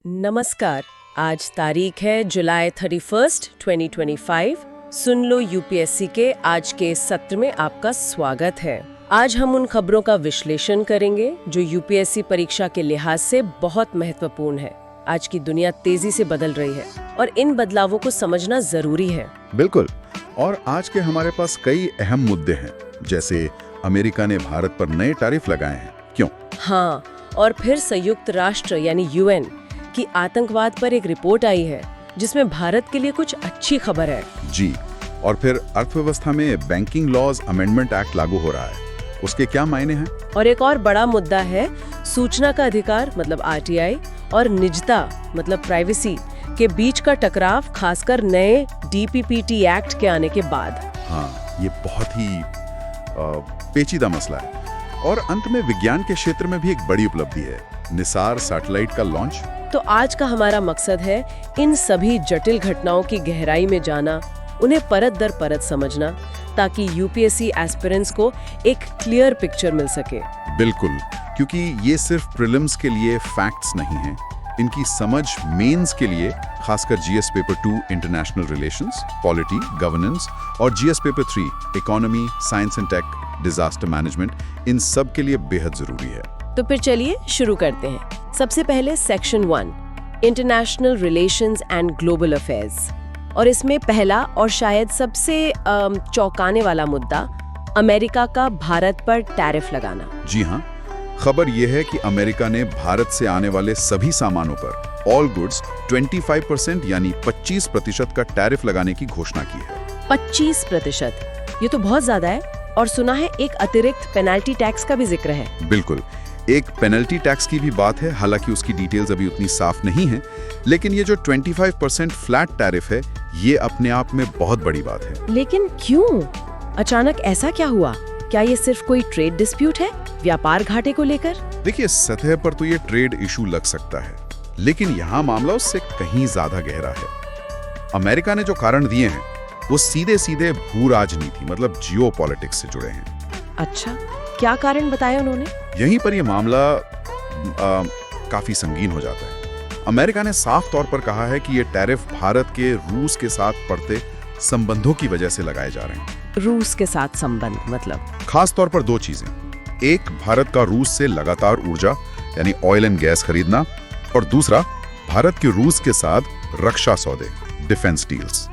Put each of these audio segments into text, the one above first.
नमस्कार। आज तारीख है जुलाई 31, 2025। सुन लो यूपीएससी के आज के सत्र में आपका स्वागत है। आज हम उन खबरों का विश्लेषण करेंगे जो यूपीएससी परीक्षा के लिहाज से बहुत महत्वपूर्ण है। आज की दुनिया तेजी से बदल रही है और इन बदलावों को समझना जरूरी है। बिल्कुल। और आज के हमारे पास कई अहम मुद्दे हैं, जैसे अमेरिका ने भारत पर नए टैरिफ लगाए हैं, क्यों? हाँ, और फिर संयुक्त राष्ट्र यानी यूएन की आतंकवाद पर एक रिपोर्ट आई है जिसमें भारत के लिए कुछ अच्छी खबर है। जी। और फिर अर्थव्यवस्था में बैंकिंग लॉज अमेंडमेंट एक्ट लागू हो रहा है, उसके क्या मायने हैं? और एक और बड़ा मुद्दा है सूचना का अधिकार मतलब आरटीआई और निजता मतलब प्राइवेसी के बीच का टकराव, खासकर नए डीपीपीटी एक्ट के आने के बाद। हाँ, ये बहुत ही पेचीदा मसला है। और अंत में विज्ञान के क्षेत्र में भी एक बड़ी उपलब्धि है, निसार सैटेलाइट का लॉन्च। तो आज का हमारा मकसद है इन सभी जटिल घटनाओं की गहराई में जाना, उन्हें परत दर परत समझना, ताकि यूपीएससी एस्पिरेंट्स को एक क्लियर पिक्चर मिल सके। बिल्कुल, क्योंकि ये सिर्फ प्रीलिम्स के लिए फैक्ट्स नहीं हैं, इनकी समझ मेंस के लिए, खासकर GS paper 2 international relations, polity, governance और GS paper 3 economy, science and tech, disaster management, इन सब के लिए बेहद जरूरी है। तो फिर चलिए शुरू करते हैं। सबसे पहले section 1 international relations and global affairs, और इसमें पहला और शायद सबसे चौंकाने वाला मुद्दा अमेरिका का भारत पर टैरिफ लगाना। जी हाँ, खबर यह है कि अमेरिका ने भारत से आने वाले सभी सामानों पर ऑल गुड्स 25% यानी 25% का टैरिफ लगाने की घोषणा की है। 25%? ये तो बहुत ज्यादा है। और सुना है एक अतिरिक्त पेनल्टी टैक्स का भी जिक्र है। बिल्कुल, एक पेनल्टी टैक्स की भी बात है, हालांकि उसकी डिटेल्स अभी उतनी साफ नहीं है, लेकिन ये जो 25% फ्लैट टैरिफ है, ये अपने आप में बहुत बड़ी बात है। लेकिन क्यों? अचानक ऐसा क्या हुआ? क्या ये सिर्फ कोई ट्रेड डिस्प्यूट है, व्यापार घाटे को लेकर? देखिए, सतह पर तो ये ट्रेड इशू लग सकता है, लेकिन यहाँ मामला उससे कहीं ज्यादा गहरा है। अमेरिका ने जो कारण दिए हैं वो सीधे सीधे भू राजनीति मतलब जियो पॉलिटिक्स से जुड़े हैं। अच्छा, क्या कारण बताया उन्होंने? यहीं पर ये मामला काफी संगीन हो जाता है। अमेरिका ने साफ तौर पर कहा है कि ये टैरिफ भारत के रूस के साथ बढ़ते संबंधों की वजह से लगाए जा रहे हैं। रूस के साथ संबंध मतलब? खास तौर पर दो चीजें, एक भारत का रूस से लगातार ऊर्जा यानी ऑयल एंड गैस खरीदना, और दूसरा भारत के रूस के साथ रक्षा सौदे, डिफेंस डील्स।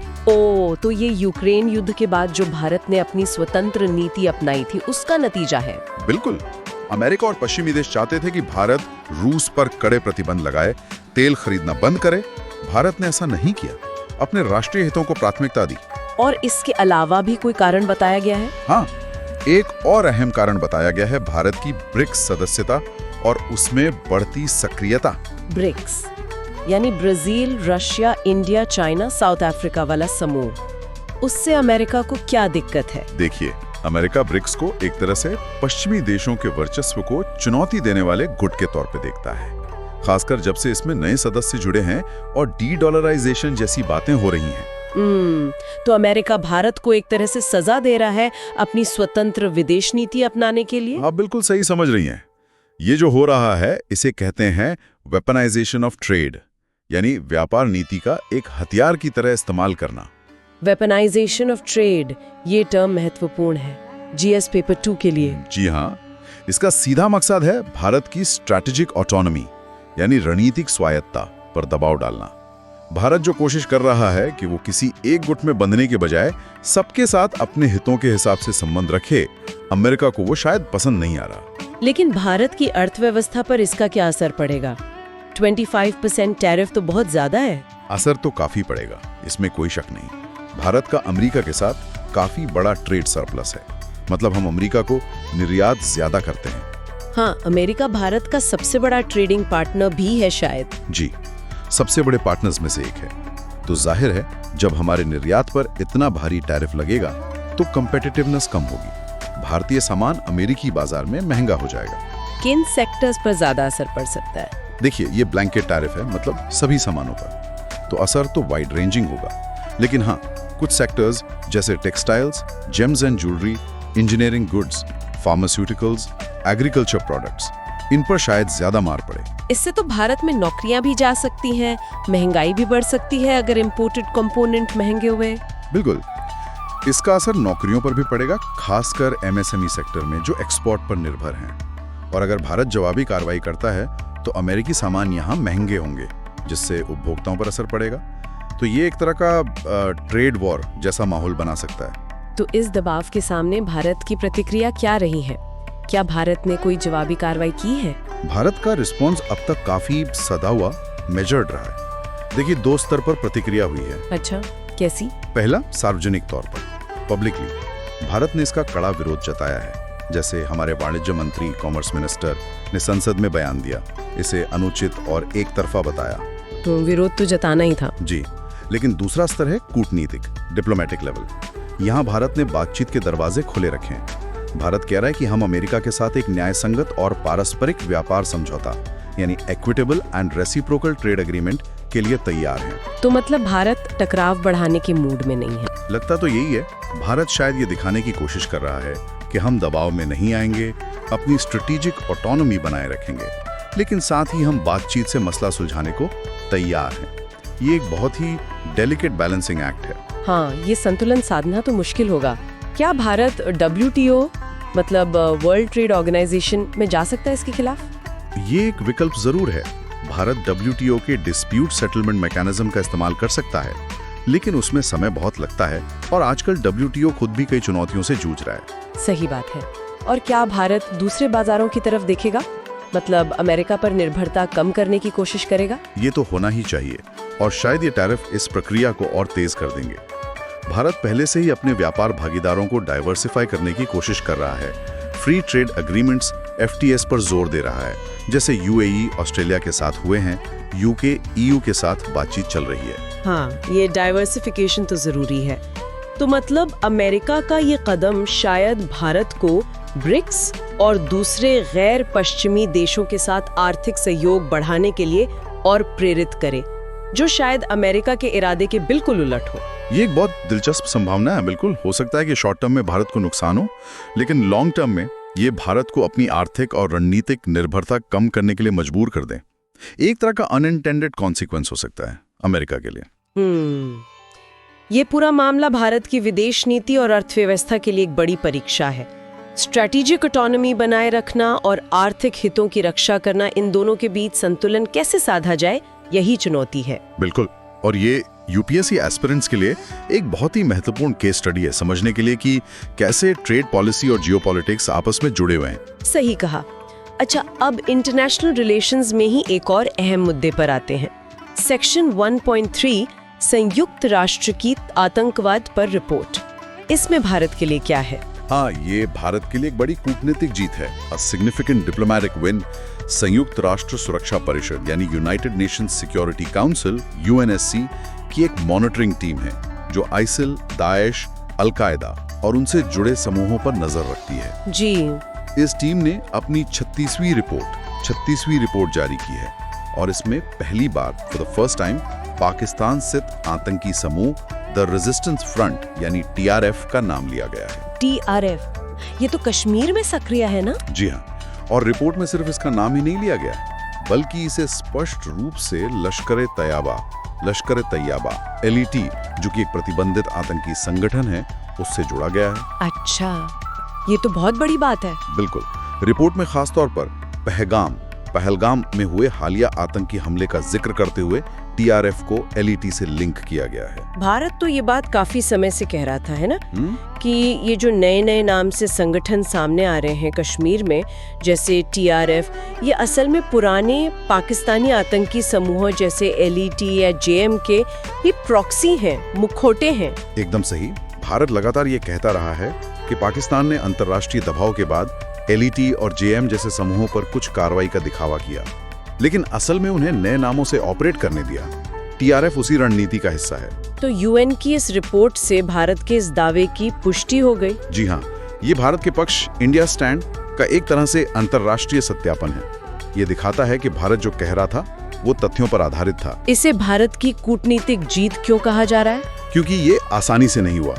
तो ये यूक्रेन युद्ध के बाद जो भारत ने अपनी स्वतंत्र नीति अपनाई थी उसका नतीजा है। बिल्कुल, अमेरिका और पश्चिमी देश चाहते थे कि भारत रूस पर कड़े प्रतिबंध लगाए, तेल खरीदना बंद करे। भारत ने ऐसा नहीं किया, अपने राष्ट्रीय हितों को प्राथमिकता दी। और इसके अलावा भी कोई कारण बताया गया है? हाँ, एक और अहम कारण बताया गया है, भारत की ब्रिक्स सदस्यता और उसमें बढ़ती सक्रियता। ब्रिक्स यानी Brazil, Russia, India, China, south Africa वाला समूह। उससे अमेरिका को क्या दिक्कत है? देखिए, अमेरिका ब्रिक्स को एक तरह से पश्चिमी देशों के वर्चस्व को चुनौती देने वाले गुट के तौर पे देखता है, खासकर जब से इसमें नए सदस्य जुड़े हैं और डी-डॉलराइजेशन जैसी बातें हो रही हैं। तो अमेरिका भारत को एक तरह से सजा दे रहा है अपनी स्वतंत्र विदेश नीति अपनाने के लिए? आप बिल्कुल सही समझ रही हैं। ये जो हो रहा है इसे कहते हैं वेपनाइजेशन ऑफ ट्रेड, यानी व्यापार नीति का एक हथियार की तरह इस्तेमाल करना। वेपनाइजेशन ऑफ ट्रेड, ये टर्म महत्वपूर्ण है जीएस पेपर 2 के लिए। जी हाँ, इसका सीधा मकसद है भारत की स्ट्रैटेजिक ऑटोनॉमी यानी रणनीतिक स्वायत्ता पर दबाव डालना। भारत जो कोशिश कर रहा है कि वो किसी एक गुट में बंधने के बजाय सबके साथ अपने हितों के हिसाब से संबंध रखे, अमेरिका को वो शायद पसंद नहीं आ रहा। लेकिन भारत की अर्थव्यवस्था पर इसका क्या असर पड़ेगा? 25% टैरिफ तो बहुत ज्यादा है। असर तो काफी पड़ेगा, इसमें कोई शक नहीं। भारत का अमेरिका के साथ काफी बड़ा ट्रेड सरप्लस है, मतलब हम अमेरिका को निर्यात ज्यादा करते हैं। हाँ, अमेरिका भारत का सबसे बड़ा ट्रेडिंग पार्टनर भी है शायद। जी, सबसे बड़े पार्टनर्स में से एक है। तो जाहिर है, जब हमारे निर्यात पर इतना भारी टैरिफ लगेगा तो कंपेटिटिवनेस कम होगी, भारतीय सामान अमेरिकी बाजार में महंगा हो जाएगा। किन सेक्टर्स पर ज्यादा असर पड़ सकता है? देखिए, ये ब्लैंकेट टैरिफ है, मतलब सभी सामानों पर, तो असर तो वाइड रेंजिंग होगा। लेकिन हाँ, कुछ सेक्टर्स जैसे textiles, gems and jewellery, engineering goods, pharmaceuticals, agriculture products, इन पर शायद ज्यादा मार पड़े। इससे तो भारत में नौकरियां भी जा सकती हैं, महंगाई भी बढ़ सकती है अगर इम्पोर्टेड कंपोनेंट महंगे हुए। बिल्कुल, इसका असर नौकरियों पर भी पड़ेगा, खासकर एमएसएमई सेक्टर में जो एक्सपोर्ट पर निर्भर हैं। और अगर भारत जवाबी कार्रवाई करता है तो अमेरिकी सामान यहाँ महंगे होंगे, जिससे उपभोक्ताओं पर असर पड़ेगा। तो ये एक तरह का ट्रेड वॉर जैसा माहौल बना सकता है। तो इस दबाव के सामने भारत की प्रतिक्रिया क्या रही है? क्या भारत ने कोई जवाबी कार्रवाई की है? भारत का रिस्पॉन्स अब तक काफी सदा हुआ, मेजर्ड रहा है। देखिए, 2 स्तर पर प्रतिक्रिया हुई है। अच्छा, कैसी? पहला, सार्वजनिक तौर पर, पब्लिकली भारत ने इसका कड़ा विरोध जताया है। जैसे हमारे वाणिज्य मंत्री, कॉमर्स मिनिस्टर ने संसद में बयान दिया, इसे अनुचित और एक तरफा बताया। तो विरोध तो जताना ही था। जी, लेकिन दूसरा स्तर है कूटनीतिक, डिप्लोमेटिक लेवल। यहाँ भारत ने बातचीत के दरवाजे खुले रखे हैं। भारत कह रहा है कि हम अमेरिका के साथ एक न्यायसंगत और पारस्परिक व्यापार समझौता यानी equitable and reciprocal trade agreement के लिए तैयार हैं। तो मतलब भारत टकराव बढ़ाने के मूड में नहीं है। लगता तो यही है। भारत शायद ये दिखाने की कोशिश कर रहा है कि हम दबाव में नहीं आएंगे, अपनी स्ट्रेटेजिक ऑटोनॉमी बनाए रखेंगे, लेकिन साथ ही हम बातचीत से मसला सुलझाने को तैयार हैं। ये एक बहुत ही डेलिकेट बैलेंसिंग एक्ट है। हाँ, ये संतुलन साधना तो मुश्किल होगा। क्या भारत WTO मतलब वर्ल्ड ट्रेड ऑर्गेनाइजेशन में जा सकता है इसके खिलाफ? ये एक विकल्प जरूर है। भारत WTO के डिस्प्यूट सेटलमेंट मैकेनिज्म का इस्तेमाल कर सकता है, लेकिन उसमें समय बहुत लगता है और आजकल WTO खुद भी कई चुनौतियों से जूझ रहा है। सही बात है। और क्या भारत दूसरे बाजारों की तरफ देखेगा, मतलब अमेरिका पर निर्भरता कम करने की कोशिश करेगा? ये तो होना ही चाहिए, और शायद ये टैरिफ इस प्रक्रिया को और तेज कर देंगे। भारत पहले से ही अपने व्यापार भागीदारों को डाइवर्सिफाई करने की कोशिश कर रहा है। फ्री ट्रेड एग्रीमेंट्स FTAs पर जोर दे रहा है, जैसे UAE ऑस्ट्रेलिया के साथ हुए हैं, UK EU के साथ बातचीत चल रही है। हाँ, ये डाइवर्सिफिकेशन तो जरूरी है। तो मतलब अमेरिका का ये कदम शायद भारत को ब्रिक्स और दूसरे गैर पश्चिमी देशों के साथ आर्थिक सहयोग बढ़ाने के लिए और प्रेरित करे, जो शायद अमेरिका के इरादे के बिल्कुल उलट हो। ये एक बहुत दिलचस्प संभावना है। बिल्कुल हो सकता है कि शॉर्ट टर्म में भारत को नुकसान हो, लेकिन लॉन्ग टर्म में ये भारत को अपनी आर्थिक और रणनीतिक निर्भरता कम करने के लिए मजबूर कर दें। एक तरह का अनइंटेंडेड कॉन्सिक्वेंस हो सकता है अमेरिका के लिए। ये पूरा मामला भारत की विदेश नीति और अर्थव्यवस्था के लिए एक बड़ी परीक्षा है। स्ट्रैटेजिक ऑटोनॉमी बनाए रखना और आर्थिक हितों की रक्षा करना, इन दोनों के बीच संतुलन कैसे साधा जाए, यही चुनौती है। बिल्कुल, और ये UPSC एस्पिरेंट्स के लिए एक बहुत ही महत्वपूर्ण केस स्टडी है, समझने के लिए कि कैसे ट्रेड पॉलिसी और जियोपॉलिटिक्स आपस में जुड़े हुए हैं। सही कहा। अच्छा, अब इंटरनेशनल रिलेशंस में ही एक और अहम मुद्दे पर आते हैं। सेक्शन 1.3 संयुक्त राष्ट्र की आतंकवाद पर रिपोर्ट, इसमें भारत के लिए क्या है? हाँ, ये भारत के लिए एक बड़ी कूटनीतिक जीत है, अ सिग्निफिकेंट डिप्लोमैटिक विन। संयुक्त राष्ट्र सुरक्षा परिषद यानी United Nations security council UNSC की एक मॉनिटरिंग टीम है जो आइसिल, दाएश, अल-कायदा और उनसे जुड़े समूहों पर नजर रखती है। जी। इस टीम ने अपनी 36वीं रिपोर्ट जारी की है और इसमें पहली बार for the first time Pakistan स्थित आतंकी समूह द रेजिस्टेंस फ्रंट यानी TRF का नाम लिया गया है। TRF, ये तो कश्मीर में सक्रिय है ना? जी हाँ, और रिपोर्ट में सिर्फ इसका नाम ही नहीं लिया गया, बल्कि इसे स्पष्ट रूप से लश्कर तैयबा LET, जो कि एक प्रतिबंधित आतंकी संगठन है, उससे जोड़ा गया है। अच्छा, ये तो बहुत बड़ी बात है। बिल्कुल। रिपोर्ट में खास तौर पर पहलगाम में हुए हालिया आतंकी हमले का जिक्र करते हुए TRF को LET से लिंक किया गया है। भारत तो ये बात काफी समय से कह रहा था, है ना, कि ये जो नए नाम से संगठन सामने आ रहे हैं कश्मीर में, जैसे TRF, ये असल में पुराने पाकिस्तानी आतंकी समूह जैसे LET या JM के ही प्रॉक्सी हैं, मुखौटे हैं। एकदम सही। भारत लगातार ये कहता रहा है कि पाकिस्तान ने अंतर्राष्ट्रीय दबाव के बाद LET और JM जैसे समूहों पर कुछ कार्रवाई का दिखावा किया, लेकिन असल में उन्हें नए नामों से ऑपरेट करने दिया। TRF उसी रणनीति का हिस्सा है। तो UN की इस रिपोर्ट से भारत के इस दावे की पुष्टि हो गई? जी हाँ, ये भारत के पक्ष, इंडिया स्टैंड का एक तरह से अंतर्राष्ट्रीय सत्यापन है। ये दिखाता है कि भारत जो कह रहा था वो तथ्यों पर आधारित था। इसे भारत की कूटनीतिक जीत क्यों कहा जा रहा है? क्योंकि ये आसानी से नहीं हुआ।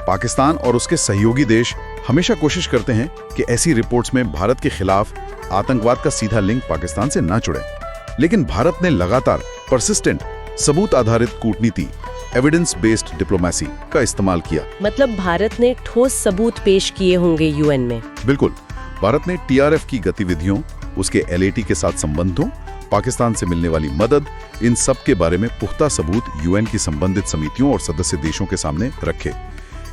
पाकिस्तान और उसके सहयोगी देश हमेशा कोशिश करते हैं कि ऐसी रिपोर्ट्स में भारत के खिलाफ आतंकवाद का सीधा लिंक पाकिस्तान से ना जुड़े, लेकिन भारत ने लगातार परसिस्टेंट सबूत आधारित कूटनीति एविडेंस बेस्ड डिप्लोमेसी का इस्तेमाल किया। मतलब भारत ने ठोस सबूत पेश किए होंगे यूएन में। बिल्कुल, भारत ने टीआरएफ की गतिविधियों, उसके एलएटी के साथ संबंधों, पाकिस्तान से मिलने वाली मदद, इन सब के बारे में पुख्ता सबूत यूएन की संबंधित समितियों और सदस्य देशों के सामने रखे।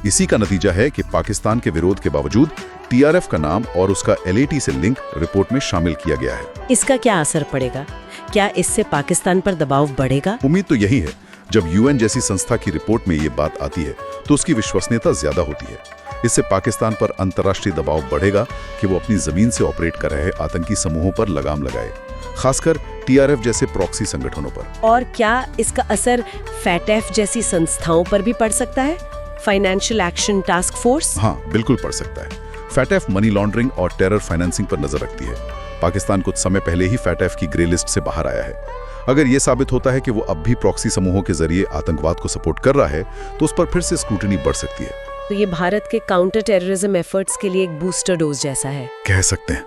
इसी का नतीजा है कि पाकिस्तान के विरोध के बावजूद टीआरएफ का नाम और उसका एलएटी से लिंक रिपोर्ट में शामिल किया गया है। इसका क्या असर पड़ेगा? क्या इससे पाकिस्तान पर दबाव बढ़ेगा? उम्मीद तो यही है। जब यूएन जैसी संस्था की रिपोर्ट में ये बात आती है तो उसकी विश्वसनीयता ज्यादा होती है। इससे पाकिस्तान पर अंतर्राष्ट्रीय दबाव बढ़ेगा कि वो अपनी जमीन से ऑपरेट कर रहे आतंकी समूहों पर लगाम लगाए, खासकर टीआरएफ जैसे प्रॉक्सी संगठनों पर। और क्या इसका असर फैटेफ जैसी संस्थाओं पर भी पड़ सकता है? Financial action task force? हाँ, बिल्कुल पड़ सकता है। फैटेफ मनी लॉन्ड्रिंग और टेरर फाइनेंसिंग पर नजर रखती है। पाकिस्तान कुछ समय पहले ही फैटेफ की ग्रे लिस्ट से बाहर आया है। अगर ये साबित होता है कि वो अब भी प्रॉक्सी समूहों के जरिए आतंकवाद को सपोर्ट कर रहा है तो उस पर फिर से स्क्रूटिनी बढ़ सकती है। तो ये भारत के काउंटर टेररिज्म एफर्ट्स के लिए एक बूस्टर डोज जैसा है, कह सकते हैं।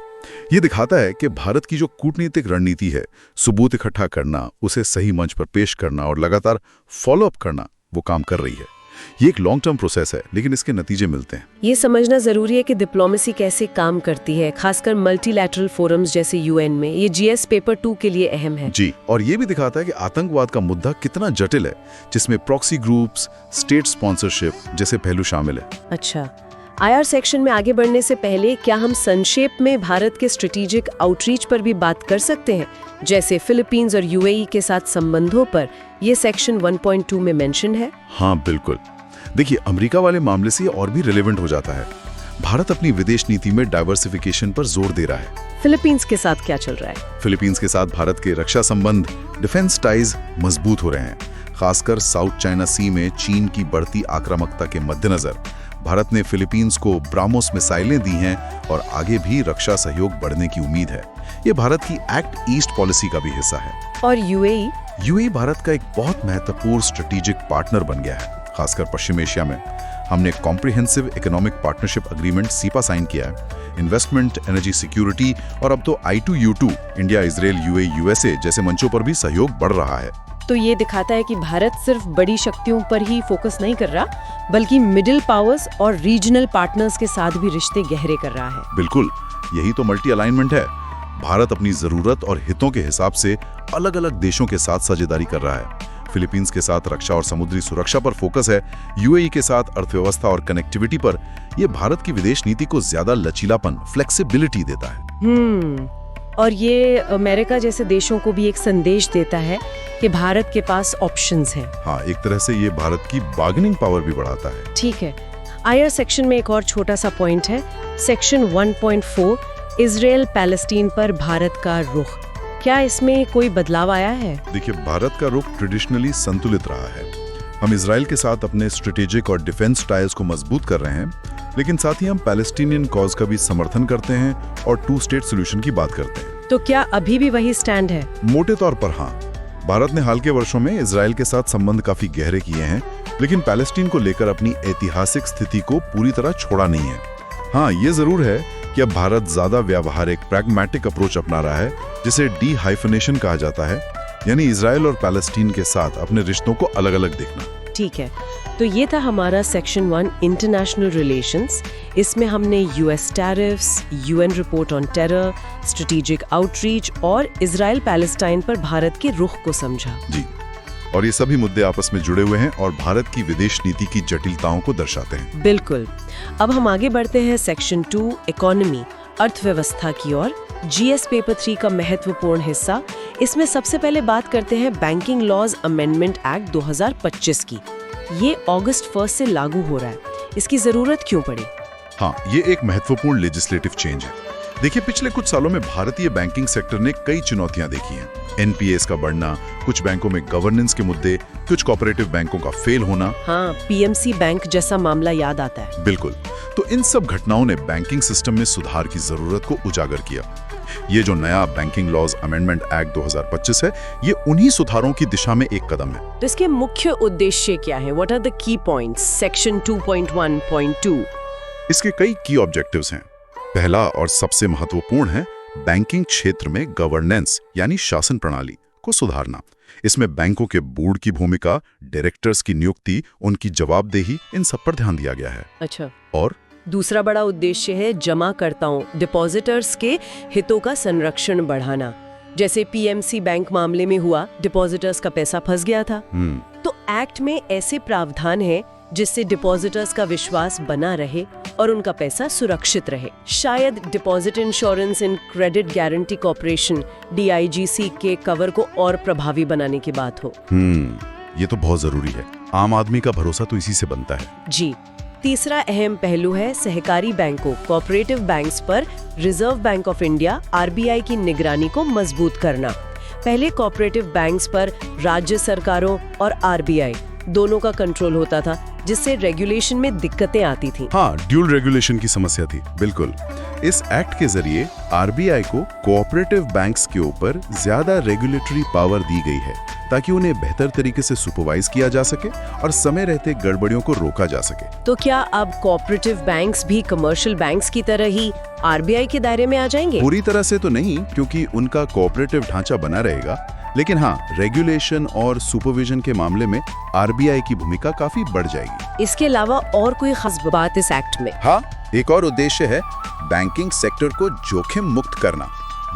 ये दिखाता है कि भारत की जो कूटनीतिक रणनीति है, सबूत इकट्ठा करना, उसे सही मंच पर पेश करना और लगातार फॉलोअप करना, वो काम कर रही है। ये एक लॉन्ग टर्म प्रोसेस है, लेकिन इसके नतीजे मिलते हैं। ये समझना जरूरी है कि डिप्लोमेसी कैसे काम करती है, खासकर मल्टीलैटरल फोरम्स जैसे यूएन में। ये जीएस पेपर 2 के लिए अहम है। जी, और ये भी दिखाता है कि आतंकवाद का मुद्दा कितना जटिल है, जिसमें प्रॉक्सी ग्रुप्स, स्टेट स्पॉन्सरशिप जैसे पहलू शामिल है। अच्छा, आईआर सेक्शन में आगे बढ़ने से पहले क्या हम संक्षेप में भारत के स्ट्रेटेजिक आउटरीच पर भी बात कर सकते हैं, जैसे फिलीपींस और यूएई के साथ संबंधों पर? ये सेक्शन 1.2 में मेंशन है। हाँ बिल्कुल। देखिए, अमेरिका वाले मामले से और भी रिलेवेंट हो जाता है। भारत अपनी विदेश नीति में डाइवर्सिफिकेशन पर जोर दे रहा है। फिलीपींस के साथ क्या चल रहा है? फिलीपींस के साथ भारत के रक्षा संबंध, डिफेंस टाइज मजबूत हो रहे हैं। खासकर साउथ चाइना सी में चीन की बढ़ती आक्रामकता के मद्देनजर भारत ने फिलीपींस को ब्राह्मोस मिसाइलें दी हैं और आगे भी रक्षा सहयोग बढ़ने की उम्मीद है। ये भारत की एक्ट ईस्ट पॉलिसी का भी हिस्सा है। और यूएई? यूएई भारत का एक बहुत महत्वपूर्ण स्ट्रेटेजिक पार्टनर बन गया है, खासकर पश्चिम एशिया में। हमने comprehensive economic partnership agreement CEPA sign किया है। इन्वेस्टमेंट, एनर्जी सिक्योरिटी और अब तो I2U2 India, Israel, UAE, USA जैसे मंचों पर भी सहयोग बढ़ रहा है। तो ये दिखाता है कि भारत सिर्फ बड़ी शक्तियों पर ही फोकस नहीं कर रहा, बल्कि मिडिल पावर्स और रीजनल पार्टनर्स के साथ भी रिश्ते गहरे कर रहा है। बिल्कुल, यही तो मल्टी अलाइनमेंट है। भारत अपनी जरूरत और हितों के हिसाब से अलग अलग देशों के साथ साझेदारी कर रहा है। फिलीपींस के साथ रक्षा और समुद्री सुरक्षा पर फोकस है, यूएई के साथ अर्थव्यवस्था और कनेक्टिविटी पर। यह भारत की विदेश नीति को ज्यादा लचीलापन, फ्लेक्सिबिलिटी देता है। और ये अमेरिका जैसे देशों को भी एक संदेश देता है कि भारत के पास ऑप्शंस हैं। हाँ, एक तरह से ये भारत की बार्गेनिंग पावर भी बढ़ाता है। ठीक है। आईआर सेक्शन में एक और छोटा सा पॉइंट है, सेक्शन 1.4, इजराइल पैलेस्टीन पर भारत का रुख। क्या इसमें कोई बदलाव आया है? देखिए, भारत का रुख ट्रेडिशनली संतुलित रहा है। हम इजराइल के साथ अपने स्ट्रेटेजिक और डिफेंस टाइल्स को मजबूत कर रहे हैं, लेकिन साथ ही हम पैलेस्टीनियन कॉज का भी समर्थन करते हैं और 2 स्टेट सोल्यूशन की बात करते हैं। तो क्या अभी भी वही स्टैंड है? मोटे तौर पर हाँ। भारत ने हाल के वर्षों में इजराइल के साथ संबंध काफी गहरे किए हैं, लेकिन पैलेस्टीन को लेकर अपनी ऐतिहासिक स्थिति को पूरी तरह छोड़ा नहीं है। हाँ, ये जरूर है कि अब भारत ज्यादा व्यावहारिक, प्रैग्मैटिक अप्रोच अपना रहा है, जिसे डी-हाइफनेशन कहा जाता है, यानी इजराइल और पैलेस्टीन के साथ अपने रिश्तों को अलग अलग देखना। ठीक है, तो ये था हमारा सेक्शन 1 इंटरनेशनल रिलेशंस। इसमें हमने US tariffs, UN report on terror, strategic outreach और इजराइल पैलेस्टाइन पर भारत के रुख को समझा। जी, और ये सभी मुद्दे आपस में जुड़े हुए हैं और भारत की विदेश नीति की जटिलताओं को दर्शाते हैं। बिल्कुल। अब हम आगे बढ़ते हैं सेक्शन 2 इकोनॉमी, अर्थव्यवस्था की ओर। जीएस पेपर 3 का महत्वपूर्ण हिस्सा। इसमें सबसे पहले बात करते हैं बैंकिंग लॉज अमेंडमेंट एक्ट 2025 की। ये अगस्त 1 से लागू हो रहा है। इसकी जरूरत क्यों पड़ी? हाँ, ये एक महत्वपूर्ण लेजिस्लेटिव चेंज है। देखिए, पिछले कुछ सालों में भारतीय बैंकिंग सेक्टर ने कई चुनौतियां देखी हैं। एनपीएस का बढ़ना, कुछ बैंकों में गवर्नेंस के मुद्दे, कुछ कोऑपरेटिव बैंकों का फेल होना। हाँ, पीएमसी बैंक जैसा मामला याद आता है। बिल्कुल। तो इन सब घटनाओं ने बैंकिंग सिस्टम में सुधार की जरूरत को उजागर किया। ये जो नया बैंकिंग लॉज अमेंडमेंट एक्ट 2025 है, ये उन्हीं सुधारों की दिशा में एक कदम है। तो इसके मुख्य उद्देश्य क्या है? What are the key points? Section 2.1.2। इसके कई की ऑब्जेक्टिव्स हैं। पहला और सबसे महत्वपूर्ण है बैंकिंग क्षेत्र में गवर्नेंस यानी शासन प्रणाली को सुधारना। इसमें बैंकों के बोर्ड की भूमिका, डायरेक्टर्स की नियुक्ति, उनकी जवाबदेही, इन सब पर ध्यान दिया गया है। अच्छा, और दूसरा बड़ा उद्देश्य है जमाकर्ताओं डिपॉजिटर्स के हितों का संरक्षण बढ़ाना। जैसे पीएमसी बैंक मामले में हुआ, डिपॉजिटर्स का पैसा फंस गया था। तो एक्ट में ऐसे प्रावधान है जिससे डिपॉजिटर्स का विश्वास बना रहे और उनका पैसा सुरक्षित रहे। शायद deposit insurance and credit guarantee corporation DIGC के कवर को और प्रभावी बनाने की बात हो। ये तो बहुत जरूरी है। आम आदमी का भरोसा तो इसी से बनता है। जी। तीसरा अहम पहलू है सहकारी बैंकों, कोऑपरेटिव बैंक्स पर reserve bank of India RBI की निगरानी को मजबूत करना। पहले कोऑपरेटिव बैंक्स पर राज्य सरकारों और RBI दोनों का कंट्रोल होता था, जिससे रेगुलेशन में दिक्कतें आती थी। हाँ, ड्यूल रेगुलेशन की समस्या थी, बिल्कुल। इस एक्ट के जरिए RBI को कोऑपरेटिव बैंक्स के ऊपर ज्यादा रेगुलेटरी पावर दी गई है, ताकि उन्हें बेहतर तरीके से सुपरवाइज किया जा सके और समय रहते गड़बड़ियों को रोका जा सके। तो क्या अब कोऑपरेटिव बैंक्स भी कमर्शियल बैंक्स की तरह ही RBI के दायरे में आ जाएंगे? पूरी तरह से तो नहीं, क्योंकि उनका कोऑपरेटिव ढांचा बना रहेगा, लेकिन हाँ, रेगुलेशन और सुपरविजन के मामले में RBI की भूमिका काफी बढ़ जाएगी। इसके अलावा और कोई खास बात इस एक्ट में? हाँ, एक और उद्देश्य है बैंकिंग सेक्टर को जोखिम मुक्त करना,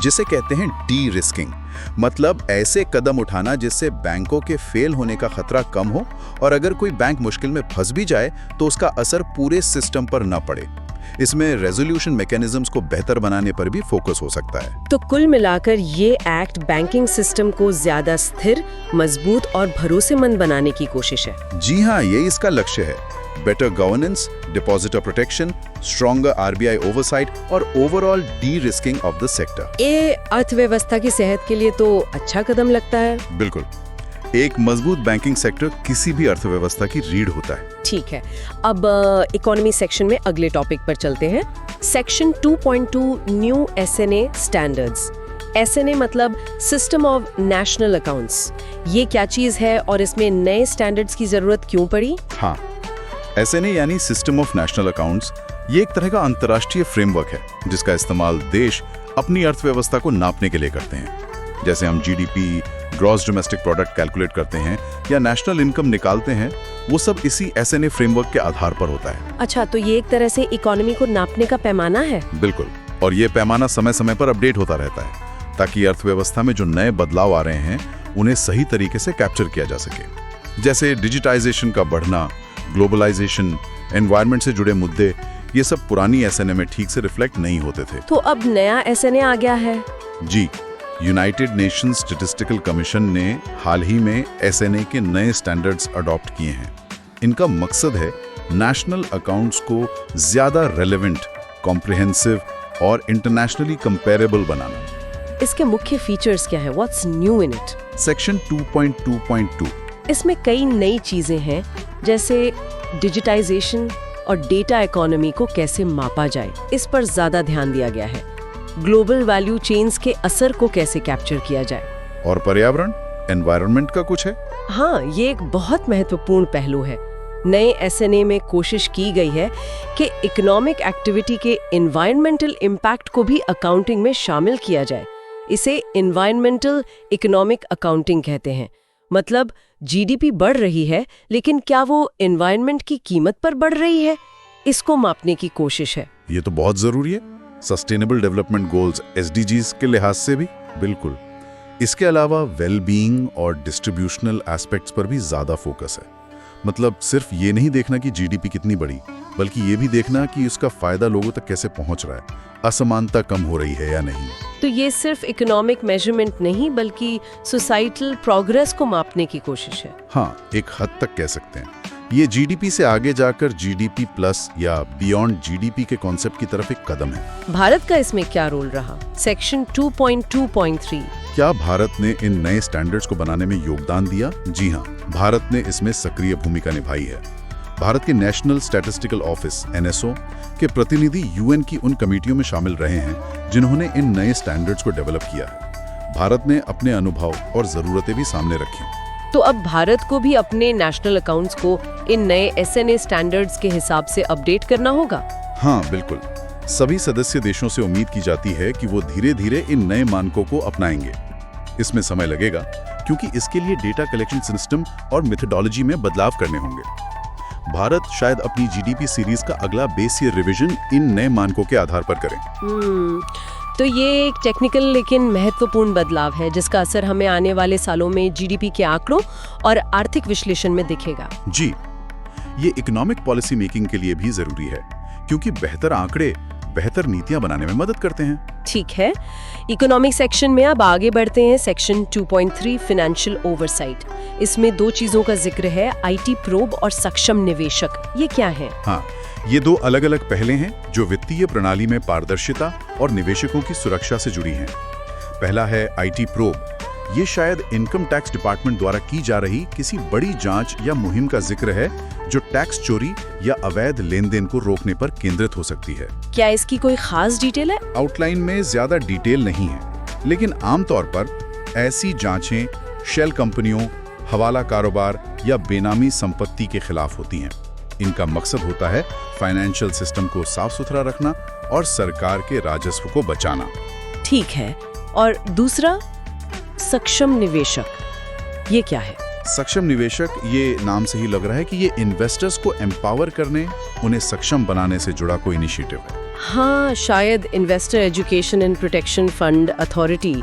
जिसे कहते हैं डी-रिस्किंग। मतलब ऐसे कदम उठाना जिससे बैंकों के फेल होने का खतरा कम हो, और अगर कोई बैंक मुश्किल में फंस भी जाए तो उसका असर पूरे सिस्टम पर न पड़े। इसमें रेजोल्यूशन मैकेनिज्म्स को बेहतर बनाने पर भी फोकस हो सकता है। तो कुल मिलाकर ये एक्ट बैंकिंग सिस्टम को ज्यादा स्थिर, मजबूत और भरोसेमंद बनाने की कोशिश है। जी हाँ, ये इसका लक्ष्य है। Better governance, depositor protection, stronger RBI oversight और overall derisking of the sector. ये अर्थव्यवस्था की सेहत के लिए तो अच्छा कदम लगता है। बिल्कुल। एक मजबूत बैंकिंग सेक्टर किसी भी अर्थव्यवस्था की रीढ़ होता है। ठीक है, अब इकोनॉमी सेक्शन में अगले टॉपिक पर चलते हैं। Section 2.2 new SNA standards. SNA मतलब सिस्टम ऑफ नेशनल अकाउंट्स। ये क्या चीज है और इसमें नए स्टैंडर्ड्स की जरूरत क्यों पड़ी? हाँ, SNA यानी सिस्टम ऑफ नेशनल अकाउंट्स, ये एक तरह का अंतर्राष्ट्रीय फ्रेमवर्क है जिसका इस्तेमाल देश अपनी अर्थव्यवस्था को नापने के लिए करते हैं। जैसे हम GDP, gross domestic product calculate करते हैं या नेशनल इनकम निकालते हैं, वो सब इसी SNA फ्रेमवर्क के आधार पर होता है। अच्छा, तो ये एक तरह से इकोनॉमी को नापने का पैमाना है? बिल्कुल, और ये पैमाना समय समय पर अपडेट होता रहता है, ताकि अर्थव्यवस्था में जो नए बदलाव आ रहे हैं उन्हें सही तरीके से कैप्चर किया जा सके। जैसे डिजिटाइजेशन का बढ़ना, ग्लोबलाइजेशन, एनवायरनमेंट से जुड़े मुद्दे, ये सब पुरानी SNA में ठीक से रिफ्लेक्ट नहीं होते थे। तो अब नया SNA आ गया है? जी, यूनाइटेड नेशंस स्टैटिस्टिकल कमीशन ने हाल ही में SNA के नए स्टैंडर्ड्स अडॉप्ट किए हैं। इनका मकसद है नेशनल अकाउंट्स को ज्यादा रेलेवेंट, कॉम्प्रिहेंसिव और इंटरनेशनली कंपेरेबल बनाना। इसके मुख्य फीचर्स क्या है? What's new in it? Section 2.2.2 इसमें कई नई चीजें हैं, जैसे डिजिटाइजेशन और डेटा इकोनॉमी को कैसे मापा जाए, इस पर ज्यादा ध्यान दिया गया है। ग्लोबल वैल्यू चेन्स के असर को कैसे कैप्चर किया जाए। और पर्यावरण, एनवायरनमेंट का कुछ है? हाँ, ये एक बहुत महत्वपूर्ण पहलू है। नए SNA में कोशिश की गई है कि इकोनॉमिक एक्टिविटी के एनवायरमेंटल इम्पैक्ट को भी अकाउंटिंग में शामिल किया जाए। इसे एनवायरमेंटल इकोनॉमिक अकाउंटिंग कहते हैं। मतलब GDP बढ़ रही है, लेकिन क्या वो एनवायरनमेंट की कीमत पर बढ़ रही है? इसको मापने की कोशिश है। ये तो बहुत जरूरी है, सस्टेनेबल डेवलपमेंट गोल्स SDGs के लिहाज से भी। बिल्कुल। इसके अलावा वेल बीइंग और डिस्ट्रीब्यूशनल एस्पेक्ट्स पर भी ज्यादा फोकस है। मतलब सिर्फ ये नहीं देखना कि GDP कितनी बढ़ी, बल्कि ये भी देखना कि उसका फायदा लोगों तक कैसे पहुंच रहा है, असमानता कम हो रही है या नहीं। तो ये सिर्फ इकोनॉमिक मेजरमेंट नहीं, बल्कि सोसाइटल प्रोग्रेस को मापने की कोशिश है। हाँ, एक हद तक कह सकते हैं। ये GDP से आगे जाकर GDP प्लस या बियॉन्ड GDP के कॉन्सेप्ट की तरफ एक कदम है। भारत का इसमें क्या रोल रहा? सेक्शन 2.2.3। क्या भारत ने इन नए स्टैंडर्ड्स को बनाने में योगदान दिया? जी हाँ, भारत ने इसमें सक्रिय भूमिका निभाई है। भारत के नेशनल स्टैटिस्टिकल ऑफिस NSO के प्रतिनिधि UN की उन कमेटियों में शामिल रहे हैं जिन्होंने इन नए स्टैंडर्ड्स को डेवलप किया है। भारत ने अपने अनुभव और जरूरतें भी सामने रखी। तो अब भारत को भी अपने नेशनल अकाउंट्स को इन नए SNA स्टैंडर्ड्स के हिसाब से अपडेट करना होगा। हाँ बिल्कुल, सभी सदस्य देशों से उम्मीद की जाती है कि वो धीरे धीरे इन नए मानकों को अपनाएंगे। इसमें समय लगेगा क्योंकि इसके लिए डेटा कलेक्शन सिस्टम और मेथोडोलॉजी में बदलाव करने होंगे। भारत शायद अपनी जीडीपी सीरीज का अगला बेस ईयर रिवीजन इन नए मानकों के आधार पर करे। तो ये एक टेक्निकल लेकिन महत्वपूर्ण बदलाव है जिसका असर हमें आने वाले सालों में जीडीपी के आंकड़ों और आर्थिक विश्लेषण में दिखेगा। जी, ये इकोनॉमिक पॉलिसी मेकिंग के लिए भी जरूरी है क्योंकि बेहतर आंकड़े बेहतर नीतियां बनाने में मदद करते हैं। ठीक है, इकोनॉमिक सेक्शन में अब आगे बढ़ते हैं। Section 2.3 financial oversight. इसमें दो चीजों का जिक्र है, आईटी प्रोब और सक्षम निवेशक। ये क्या है? हाँ, ये दो अलग अलग पहले हैं जो वित्तीय प्रणाली में पारदर्शिता और निवेशकों की सुरक्षा से जुड़ी हैं। पहला है आईटी प्रोब। ये शायद इनकम टैक्स डिपार्टमेंट द्वारा की जा रही किसी बड़ी जांच या मुहिम का जिक्र है जो टैक्स चोरी या अवैध लेन देन को रोकने पर केंद्रित हो सकती है। क्या इसकी कोई खास डिटेल है? आउटलाइन में ज्यादा डिटेल नहीं है, लेकिन आमतौर पर ऐसी जांचें शेल कंपनियों, हवाला कारोबार या बेनामी संपत्ति के खिलाफ होती हैं। इनका मकसद होता है फाइनेंशियल सिस्टम को साफ सुथरा रखना और सरकार के राजस्व को बचाना। ठीक है, और दूसरा सक्षम निवेशक, ये क्या है? सक्षम निवेशक, ये नाम से ही लग रहा है कि ये इन्वेस्टर्स को एम्पावर करने, उन्हें सक्षम बनाने से जुड़ा कोई इनिशिएटिव है। हाँ, शायद investor education and protection fund authority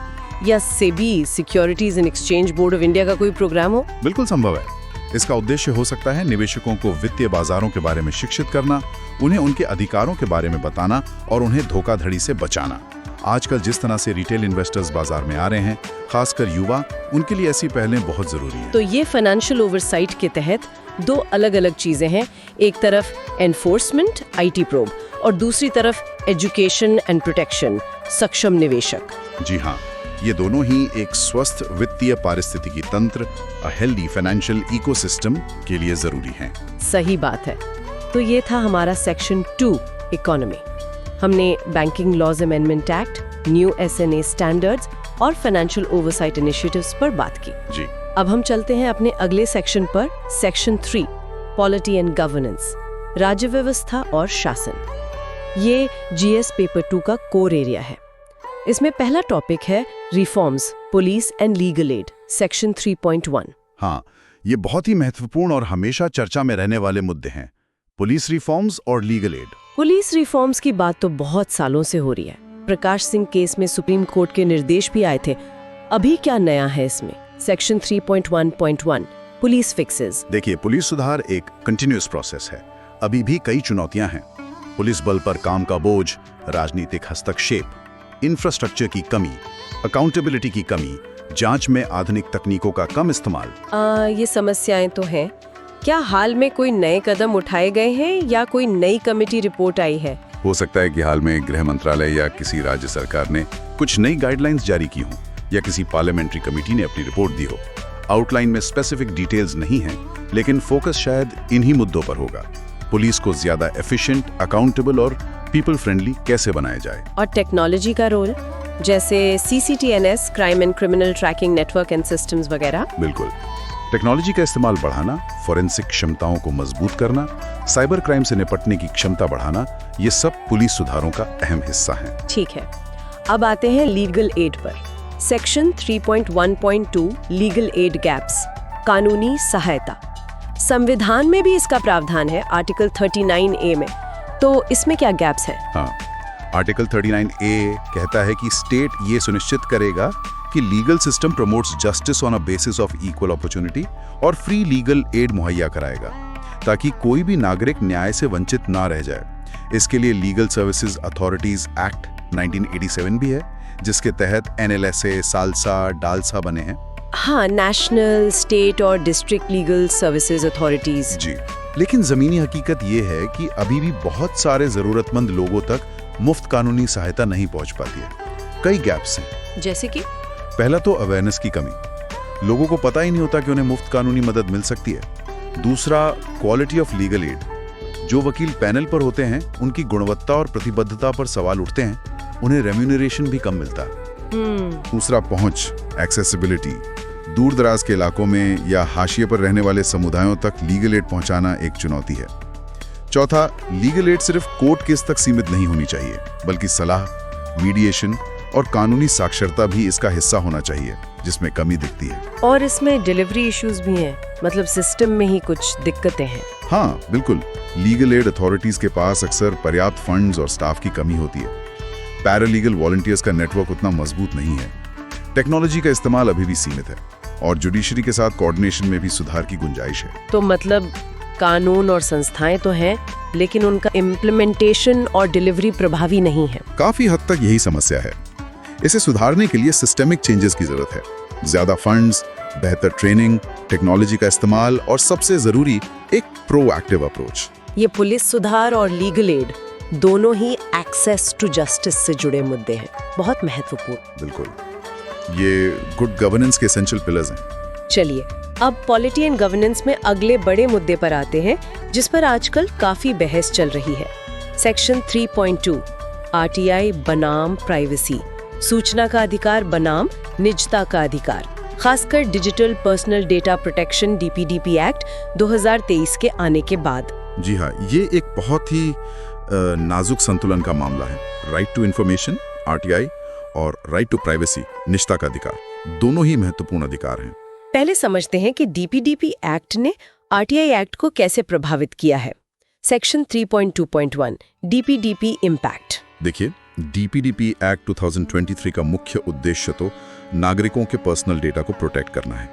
या SEBI, securities and exchange board of India का कोई प्रोग्राम हो। बिल्कुल संभव है। इसका उद्देश्य हो सकता है निवेशकों को वित्तीय बाजारों के बारे में शिक्षित करना, उन्हें उनके अधिकारों के बारे में बताना और उन्हें धोखाधड़ी से बचाना। आजकल जिस तरह से रिटेल इन्वेस्टर्स बाजार में आ रहे हैं, खासकर युवा, उनके लिए ऐसी पहलें बहुत जरूरी हैं। तो ये फाइनेंशियल ओवरसाइट के तहत दो अलग अलग चीजें हैं। एक तरफ एनफोर्समेंट, आईटी प्रोब, और दूसरी तरफ एजुकेशन एंड प्रोटेक्शन, सक्षम निवेशक। जी हाँ, ये दोनों ही एक स्वस्थ वित्तीय पारिस्थितिकी तंत्र, अ हेल्दी फाइनेंशियल इकोसिस्टम के लिए जरूरी हैं। सही बात है। तो ये था हमारा सेक्शन 2 इकोनॉमी। हमने banking laws amendment act, new SNA standards और फाइनेंशियल ओवरसाइट इनिशिएटिव्स पर बात की। जी, अब हम चलते हैं अपने अगले सेक्शन पर, सेक्शन 3 पॉलिटी एंड गवर्नेंस, राज्य व्यवस्था और शासन। ये जीएस पेपर 2 का कोर एरिया है। इसमें पहला टॉपिक है reforms, police and legal aid, section 3.1। हाँ, ये बहुत ही महत्वपूर्ण और हमेशा चर्चा में रहने वाले मुद्दे हैं, पुलिस रिफॉर्म्स और लीगल एड। पुलिस रिफॉर्म्स की बात तो बहुत सालों से हो रही है। प्रकाश सिंह केस में सुप्रीम कोर्ट के निर्देश भी आए थे। अभी क्या नया है इसमें? Section 3.1.1 police fixes. देखिए, पुलिस सुधार एक कंटिन्यूअस प्रोसेस है। अभी भी कई चुनौतियां हैं। पुलिस बल पर काम का बोझ, राजनीतिक हस्तक्षेप, इंफ्रास्ट्रक्चर की कमी, अकाउंटेबिलिटी की कमी, जांच में आधुनिक तकनीकों का कम इस्तेमाल। ये समस्याएं तो हैं। क्या हाल में कोई नए कदम उठाए गए हैं या कोई नई कमेटी रिपोर्ट आई है? हो सकता है कि हाल में गृह मंत्रालय या किसी राज्य सरकार ने कुछ नई गाइडलाइंस जारी की हों या किसी पार्लियामेंट्री कमेटी ने अपनी रिपोर्ट दी हो। आउटलाइन में स्पेसिफिक डिटेल्स नहीं हैं, लेकिन फोकस शायद इन्हीं मुद्दों पर होगा। पुलिस को ज्यादा एफिशिएंट, अकाउंटेबल और पीपल फ्रेंडली कैसे बनाया जाए। और टेक्नोलॉजी का रोल, जैसे CCTNS, crime and criminal tracking network and systems वगैरह। बिल्कुल, टेक्नोलॉजी का इस्तेमाल बढ़ाना, फॉरेंसिक क्षमताओं को मजबूत करना, साइबर क्राइम से निपटने की क्षमता बढ़ाना, ये सब पुलिस सुधारों का अहम हिस्सा है। ठीक है, अब आते हैं लीगल एड पर। सेक्शन 3.1.2 लीगल एड गैप्स, कानूनी सहायता। संविधान में भी इसका प्रावधान है, आर्टिकल 39A में। तो इसमें क्या गैप्स हैं? हाँ, आर्टिकल 39A कहता है कि स्टेट ये सुनिश्चित करेगा कि legal system promotes justice on a basis of equal opportunity और फ्री लीगल एड मुहैया कराएगा ताकि कोई भी नागरिक न्याय से वंचित ना रह जाए। इसके लिए लीगल सर्विसेज अथॉरिटीज एक्ट 1987 भी है, जिसके तहत NLSA, सालसा, डालसा बने हैं। हाँ, नेशनल, स्टेट और डिस्ट्रिक्ट लीगल सर्विसेज अथॉरिटीज। जी, लेकिन जमीनी हकीकत ये है कि अभी भी बहुत सारे जरूरतमंद लोगों तक मुफ्त कानूनी सहायता नहीं पहुंच पाती है। कई गैप्स हैं। जैसे कि पहला तो अवेयरनेस की कमी, लोगों को पता ही नहीं होता कि उन्हें मुफ्त कानूनी मदद मिल सकती है। दूसरा, क्वालिटी ऑफ लीगल एड, जो वकील पैनल पर होते हैं उनकी गुणवत्ता और प्रतिबद्धता पर सवाल उठते हैं, उन्हें रेम्यूनरेशन भी कम मिलता है। दूसरा, पहुंच, एक्सेसिबिलिटी, दूर दराज के इलाकों में या हाशिए पर रहने वाले समुदायों तक लीगल एड पहुंचाना एक चुनौती है। चौथा, लीगल एड सिर्फ कोर्ट केस तक सीमित नहीं होनी चाहिए, बल्कि सलाह, मीडिएशन और कानूनी साक्षरता भी इसका हिस्सा होना चाहिए, जिसमें कमी दिखती है। और इसमें डिलीवरी इश्यूज भी हैं, मतलब सिस्टम में ही कुछ दिक्कतें हैं। हाँ बिल्कुल, लीगल एड अथॉरिटीज के पास अक्सर पर्याप्त फंड्स और स्टाफ की कमी होती है। पैरालीगल वॉलंटियर्स का नेटवर्क उतना मजबूत नहीं है। टेक्नोलॉजी का इस्तेमाल अभी भी सीमित है और जुडिशरी के साथ कोऑर्डिनेशन में भी सुधार की गुंजाइश है। तो मतलब कानून और संस्थाएं तो हैं, लेकिन उनका इम्प्लीमेंटेशन और डिलीवरी प्रभावी नहीं है। काफी हद तक यही समस्या है। इसे सुधारने के लिए सिस्टेमिक चेंजेस की जरूरत है। ज्यादा फंड्स, बेहतर ट्रेनिंग, टेक्नोलॉजी का इस्तेमाल और सबसे जरूरी एक प्रोएक्टिव अप्रोच। ये पुलिस सुधार और लीगल एड दोनों ही एक्सेस टू जस्टिस से जुड़े मुद्दे हैं, बहुत महत्वपूर्ण। बिल्कुल, ये गुड गवर्नेंस के एसेंशियल पिलर्स हैं। चलिए अब पॉलिटी एंड गवर्नेंस में अगले बड़े मुद्दे पर आते हैं, जिस पर आजकल काफी बहस चल रही है। सेक्शन 3.2 आरटीआई बनाम प्राइवेसी, सूचना का अधिकार बनाम निजता का अधिकार, खासकर digital personal data protection DPDP act 2023 के आने के बाद। जी हाँ, ये एक बहुत ही नाजुक संतुलन का मामला है। राइट टू इंफॉर्मेशन आरटीआई और राइट टू प्राइवेसी निजता का अधिकार, दोनों ही महत्वपूर्ण अधिकार हैं। पहले समझते हैं कि डीपीडीपी एक्ट ने आरटीआई एक्ट को कैसे प्रभावित किया है। Section 3.2.1 DPDP impact. देखिए, डीपीडीपी एक्ट 2023 का मुख्य उद्देश्य तो नागरिकों के पर्सनल डेटा को प्रोटेक्ट करना है,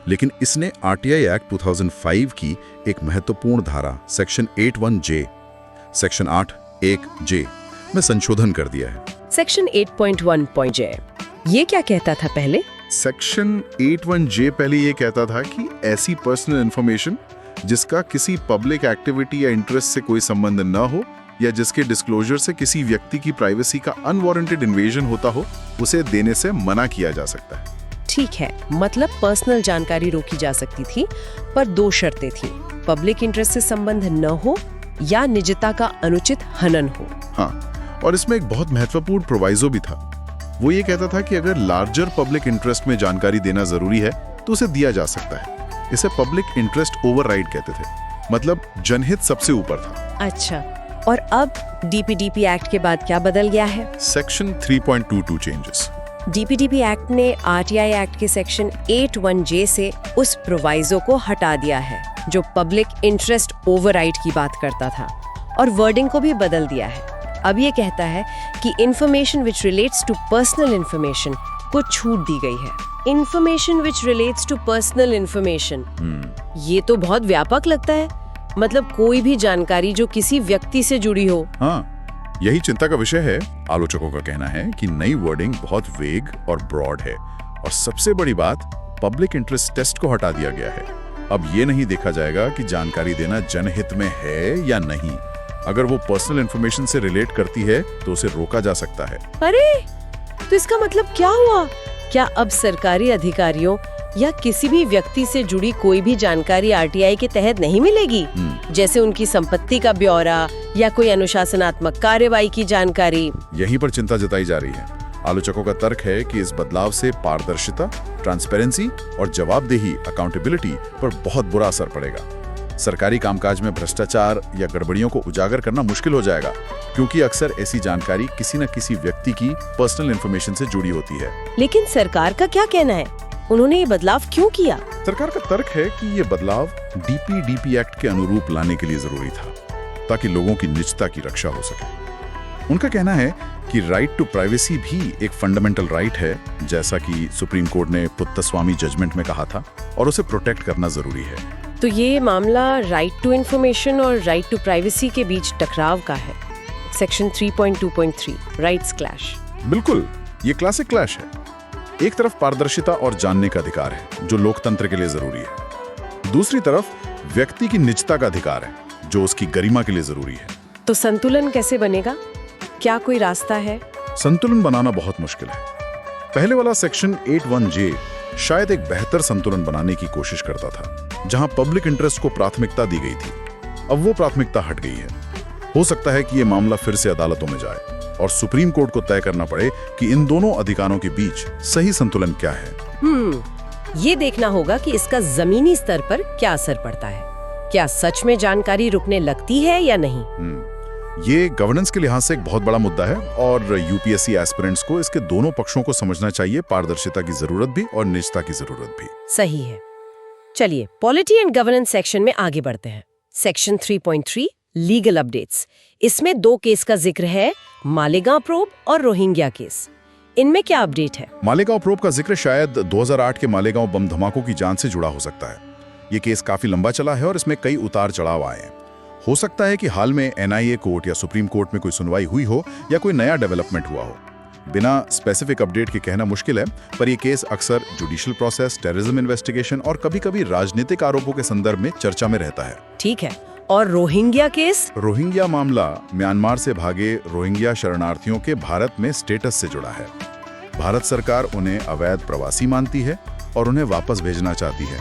लेकिन इसने आरटीआई एक्ट 2005 की एक महत्वपूर्ण धारा सेक्शन 81J, सेक्शन 8(1)J में संशोधन कर दिया है। सेक्शन 8.1.J ये क्या कहता था पहले? सेक्शन 81J पहले ये कहता था कि ऐसी पर्सनल इंफॉर्मेशन जिसका किसी पब्लिक एक्टिविटी या इंटरेस्ट से कोई संबंध न हो या जिसके डिस्क्लोजर से किसी व्यक्ति की प्राइवेसी का अनवारंटेड इन्वेजन होता हो, उसे देने से मना किया जा सकता है। ठीक है, मतलब पर्सनल जानकारी रोकी जा सकती थी, पर दो शर्तें थीं। पब्लिक इंटरेस्ट से संबंध न हो या निजता का अनुचित हनन हो। हाँ, और इसमें एक बहुत महत्वपूर्ण प्रोवाइजो भी था। वो ये कहता था कि अगर लार्जर पब्लिक इंटरेस्ट में जानकारी देना जरूरी है तो उसे दिया जा सकता है। इसे पब्लिक इंटरेस्ट ओवरराइड कहते थे, मतलब जनहित सबसे ऊपर था। अच्छा, और अब डीपीडीपी एक्ट के बाद क्या बदल गया है? Section 3.22 changes. डीपीडीपी एक्ट ने आरटीआई एक्ट के सेक्शन 81J से उस प्रोवाइजो को हटा दिया है जो पब्लिक इंटरेस्ट ओवरराइड की बात करता था, और वर्डिंग को भी बदल दिया है। अब ये कहता है कि information which relates to personal information को छूट दी गई है। Information which relates to personal information, ये तो बहुत व्यापक लगता है। मतलब कोई भी जानकारी जो किसी व्यक्ति से जुड़ी हो। हाँ, यही चिंता का विषय है। आलोचकों का कहना है कि नई वर्डिंग बहुत वेग और ब्रॉड है, और सबसे बड़ी बात, पब्लिक इंटरेस्ट टेस्ट को हटा दिया गया है। अब ये नहीं देखा जाएगा कि जानकारी देना जनहित में है या नहीं। अगर वो पर्सनल इंफॉर्मेशन से रिलेट करती है तो उसे रोका जा सकता है। अरे, तो इसका मतलब क्या हुआ? क्या अब सरकारी अधिकारियों या किसी भी व्यक्ति से जुड़ी कोई भी जानकारी आरटीआई के तहत नहीं मिलेगी? जैसे उनकी संपत्ति का ब्यौरा या कोई अनुशासनात्मक कार्रवाई की जानकारी। यहीं पर चिंता जताई जा रही है। आलोचकों का तर्क है कि इस बदलाव से पारदर्शिता, ट्रांसपेरेंसी और जवाबदेही, अकाउंटेबिलिटी पर बहुत बुरा असर पड़ेगा। सरकारी कामकाज में भ्रष्टाचार या गड़बड़ियों को उजागर करना मुश्किल हो जाएगा, क्योंकि अक्सर ऐसी जानकारी किसी न किसी व्यक्ति की पर्सनल इंफॉर्मेशन से जुड़ी होती है। लेकिन सरकार का क्या कहना है? उन्होंने ये बदलाव क्यों किया? सरकार का तर्क है कि ये बदलाव डीपीडीपी एक्ट के अनुरूप लाने के लिए जरूरी था, ताकि लोगों की निजता की रक्षा हो सके। उनका कहना है कि राइट टू प्राइवेसी भी एक फंडामेंटल राइट है, जैसा कि सुप्रीम कोर्ट ने पुत्तस्वामी जजमेंट में कहा था, और उसे प्रोटेक्ट करना जरूरी है। तो ये मामला राइट टू इंफॉर्मेशन और राइट टू प्राइवेसी के बीच टकराव का है। Section 3.2.3 rights clash. बिल्कुल, ये क्लासिक क्लैश है। एक तरफ पारदर्शिता और जानने का अधिकार है, जो लोकतंत्र के लिए जरूरी है। दूसरी तरफ व्यक्ति की निजता का अधिकार है, जो उसकी गरिमा के लिए जरूरी है। तो संतुलन कैसे बनेगा? क्या कोई रास्ता है? संतुलन बनाना बहुत मुश्किल है। पहले वाला सेक्शन 81J शायद एक बेहतर संतुलन बनाने की कोशिश करता था, जहां पब्लिक इंटरेस्ट को प्राथमिकता दी गई थी। अब वो प्राथमिकता हट गई है। हो सकता है कि ये मामला फिर से अदालतों में जाए और सुप्रीम कोर्ट को तय करना पड़े कि इन दोनों अधिकारों के बीच सही संतुलन क्या है। ये देखना होगा कि इसका जमीनी स्तर पर क्या असर पड़ता है। क्या सच में जानकारी रुकने लगती है या नहीं? ये गवर्नेंस के लिहाज से एक बहुत बड़ा मुद्दा है और यूपीएससी एस्पिरेंट्स को इसके दोनों पक्षों को समझना चाहिए, पारदर्शिता की जरूरत भी और निजता की जरूरत भी। सही है। चलिए पॉलिटी एंड गवर्नेंस सेक्शन में आगे बढ़ते हैं। Section 3.3 legal updates. इसमें 2 केस का जिक्र है, मालेगांव प्रोब और रोहिंग्या केस। इनमें क्या अपडेट है? मालेगांव प्रोब का जिक्र शायद 2008 के मालेगांव बम धमाकों की जांच से जुड़ा हो सकता है। ये केस काफी लंबा चला है और इसमें कई उतार चढ़ाव आए हैं। हो सकता है कि हाल में एनआईए कोर्ट या सुप्रीम कोर्ट में कोई सुनवाई हुई हो या कोई नया डेवलपमेंट हुआ हो। बिना स्पेसिफिक अपडेट के कहना मुश्किल है, पर यह केस अक्सर जुडिशियल प्रोसेस, टेररिज्म इन्वेस्टिगेशन और कभी-कभी राजनीतिक आरोपों के संदर्भ में चर्चा में रहता है। ठीक है। और रोहिंग्या केस? रोहिंग्या मामला म्यांमार से भागे रोहिंग्या शरणार्थियों के भारत में स्टेटस से जुड़ा है। भारत सरकार उन्हें अवैध प्रवासी मानती है और उन्हें वापस भेजना चाहती है,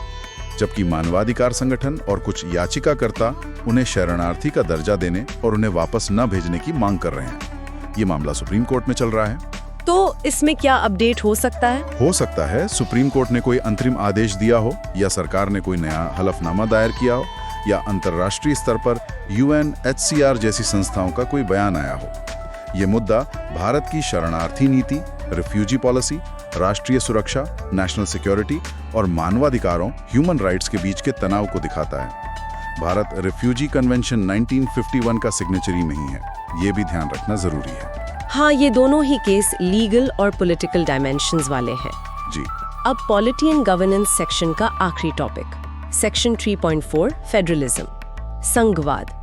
जबकि मानवाधिकार संगठन और कुछ याचिकाकर्ता उन्हें शरणार्थी का दर्जा देने और उन्हें वापस न भेजने की मांग कर रहे हैं। ये मामला सुप्रीम कोर्ट में चल रहा है। तो इसमें क्या अपडेट हो सकता है? हो सकता है सुप्रीम कोर्ट ने कोई अंतरिम आदेश दिया हो, या सरकार ने कोई नया हलफनामा दायर किया हो, या अंतर्राष्ट्रीय स्तर पर UNHCR जैसी संस्थाओं का कोई बयान आया हो। ये मुद्दा भारत की शरणार्थी नीति, रिफ्यूजी पॉलिसी, राष्ट्रीय सुरक्षा, नेशनल सिक्योरिटी और मानवाधिकारों, ह्यूमन राइट्स के बीच के तनाव को दिखाता है। भारत रिफ्यूजी कन्वेंशन 1951 का सिग्नेचरी नहीं है, ये भी ध्यान रखना जरूरी है। हाँ, ये दोनों ही केस लीगल और पॉलिटिकल डायमेंशंस वाले हैं। जी। अब पॉलिटी एंड गवर्नेंस सेक्शन का आखिरी टॉपिक, सेक्शन 3.4 फेडरलिज्म, संघवाद।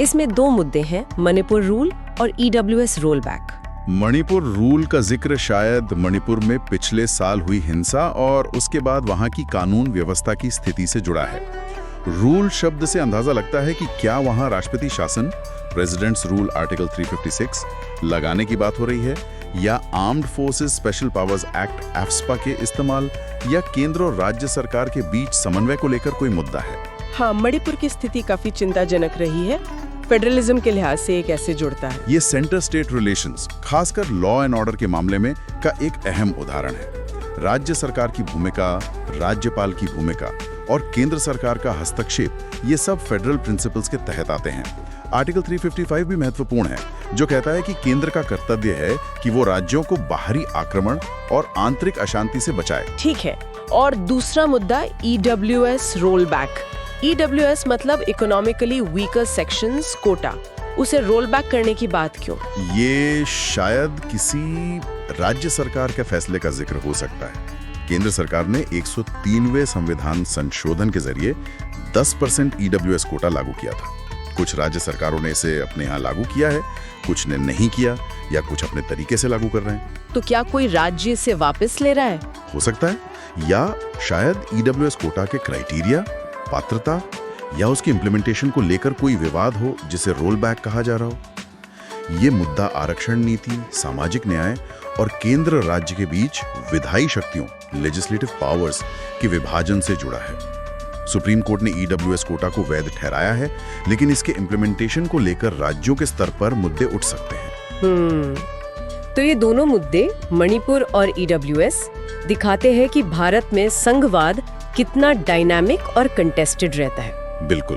इसमें 2 मुद्दे हैं, मणिपुर रूल और EWS रोलबैक। मणिपुर रूल का जिक्र शायद मणिपुर में पिछले साल हुई हिंसा और उसके बाद वहां की कानून व्यवस्था की स्थिति से जुड़ा है। रूल शब्द से अंदाजा लगता है कि क्या वहां राष्ट्रपति शासन, प्रेसिडेंट्स रूल आर्टिकल 356 लगाने की बात हो रही है, या armed forces special powers act AFSPA के इस्तेमाल, या केंद्र और राज्य सरकार के बीच समन्वय को लेकर कोई मुद्दा है। हाँ, मणिपुर की स्थिति काफी चिंताजनक रही है। फेडरलिज्म के लिहाज से ये कैसे जुड़ता है? ये सेंटर स्टेट रिलेशंस, खासकर लॉ एंड ऑर्डर के मामले में का एक अहम उदाहरण है। राज्य सरकार की भूमिका, राज्यपाल की भूमिका और केंद्र सरकार का हस्तक्षेप, ये सब फेडरल प्रिंसिपल्स के तहत आते हैं। आर्टिकल 355 भी महत्वपूर्ण है, जो कहता है कि केंद्र का कर्तव्य है कि वो राज्यों को बाहरी आक्रमण और आंतरिक अशांति से बचाए। ठीक है। और दूसरा मुद्दा EWS रोलबैक। EWS मतलब इकोनॉमिकली वीकर सेक्शंस कोटा, उसे रोल बैक करने की बात क्यों? ये शायद किसी राज्य सरकार के फैसले का जिक्र हो सकता है। केंद्र सरकार ने 103वें संविधान संशोधन के जरिए 10% EWS कोटा लागू किया था। कुछ राज्य सरकारों ने इसे अपने यहाँ लागू किया है, कुछ ने नहीं किया, या कुछ अपने तरीके से लागू कर रहे हैं। तो क्या कोई राज्य इसे वापस ले रहा है? हो सकता है, या शायद EWS कोटा के क्राइटेरिया, पात्रता या उसके इम्प्लीमेंटेशन को लेकर कोई विवाद हो जिसे रोल बैक कहा जा रहा हो। ये मुद्दा आरक्षण नीति, सामाजिक न्याय और केंद्र राज्य के बीच विधायी शक्तियों, लेजिस्लेटिव पावर्स के विभाजन से जुड़ा है। सुप्रीम कोर्ट ने EWS कोटा को वैध ठहराया है, लेकिन इसके इम्प्लीमेंटेशन को लेकर राज्यों के स्तर पर मुद्दे उठ सकते हैं। तो ये दोनों मुद्दे, मणिपुर और EWS, दिखाते हैं कि भारत में संघवाद कितना डायनामिक और कंटेस्टेड रहता है। बिल्कुल।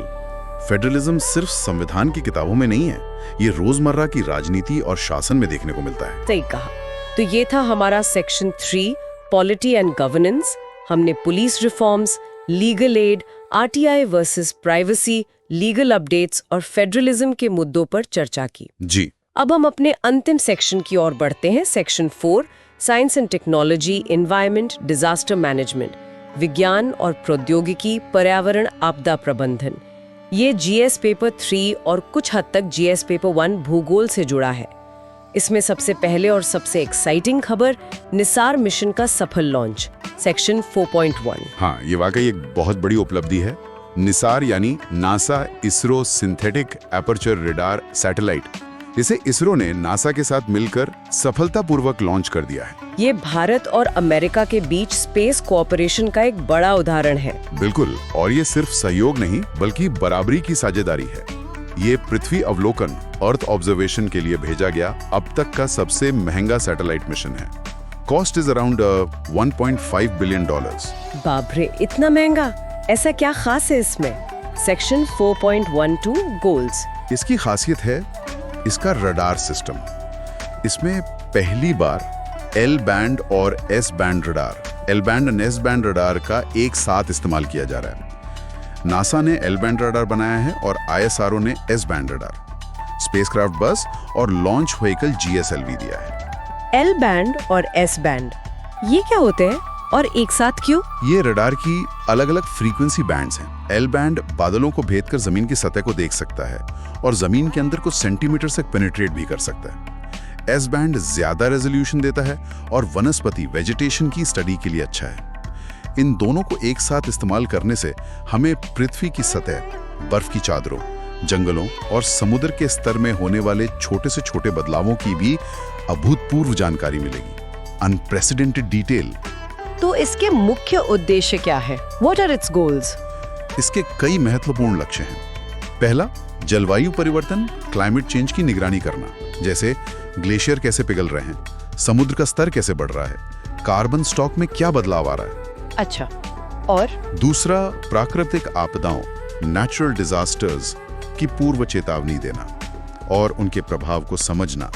फेडरलिज्म सिर्फ संविधान की किताबों में नहीं है, ये रोजमर्रा की राजनीति और शासन में देखने को मिलता है। सही कहा। तो ये था हमारा सेक्शन 3 पॉलिटी एंड गवर्नेंस। हमने police reforms, legal aid, RTI versus privacy, legal updates और फेडरलिज्म के मुद्दों पर चर्चा की। जी। अब हम अपने अंतिम सेक्शन की ओर बढ़ते हैं, section 4 science and technology, environment, disaster management, विज्ञान और प्रौद्योगिकी, पर्यावरण, आपदा प्रबंधन। ये GS पेपर 3 और कुछ हद तक GS पेपर 1 भूगोल से जुड़ा है। इसमें सबसे पहले और सबसे एक्साइटिंग खबर, निसार मिशन का सफल लॉन्च, सेक्शन 4.1। हाँ, ये वाकई एक बहुत बड़ी उपलब्धि है। निसार यानी NASA ISRO synthetic aperture radar satellite, इसे इसरो ने नासा के साथ मिलकर सफलतापूर्वक लॉन्च कर दिया है। ये भारत और अमेरिका के बीच स्पेस कोऑपरेशन का एक बड़ा उदाहरण है। बिल्कुल, और ये सिर्फ सहयोग नहीं बल्कि बराबरी की साझेदारी है। ये पृथ्वी अवलोकन, अर्थ ऑब्जर्वेशन के लिए भेजा गया अब तक का सबसे महंगा सैटेलाइट मिशन है। Cost is around $1.5 billion. बाप रे, इतना महंगा? ऐसा क्या खास है इसमें? Section 4.12 goals. इसकी खासियत है इसका रडार सिस्टम। इसमें पहली बार एल बैंड और S band radar, L band और एस बैंड रडार का एक साथ इस्तेमाल किया जा रहा है। नासा ने एल बैंड रडार बनाया है और ISRO ने एस बैंड रडार। स्पेसक्राफ्ट बस और लॉन्च व्हीकल GSLV दिया है। एल बैंड और एस बैंड, ये क्या होते हैं और एक साथ क्यों? ये रडार की अलग अलग फ्रीक्वेंसी बैंड्स हैं। एल बैंड बादलों को भेदकर जमीन की सतह को देख सकता है और जमीन के अंदर कुछ सेंटीमीटर तक पेनिट्रेट भी कर सकता है। एस बैंड ज्यादा रेजोल्यूशन देता है और वनस्पति वेजिटेशन की स्टडी के लिए अच्छा है। इन दोनों को एक साथ इस्तेमाल करने से हमें पृथ्वी की सतह, बर्फ की चादरों, जंगलों और समुद्र के स्तर में होने वाले छोटे से छोटे बदलावों की भी अभूतपूर्व जानकारी मिलेगी। Unprecedented detail. तो इसके मुख्य उद्देश्य क्या है? What are its goals? इसके कई महत्वपूर्ण लक्ष्य हैं। पहला, जलवायु परिवर्तन, क्लाइमेट चेंज की निगरानी करना, जैसे ग्लेशियर कैसे पिघल रहे हैं, समुद्र का स्तर कैसे बढ़ रहा है, कार्बन स्टॉक में क्या बदलाव आ रहा है। अच्छा, और दूसरा, प्राकृतिक आपदाओं, नेचुरल डिजास्टर्स की पूर्व चेतावनी देना और उनके प्रभाव को समझना,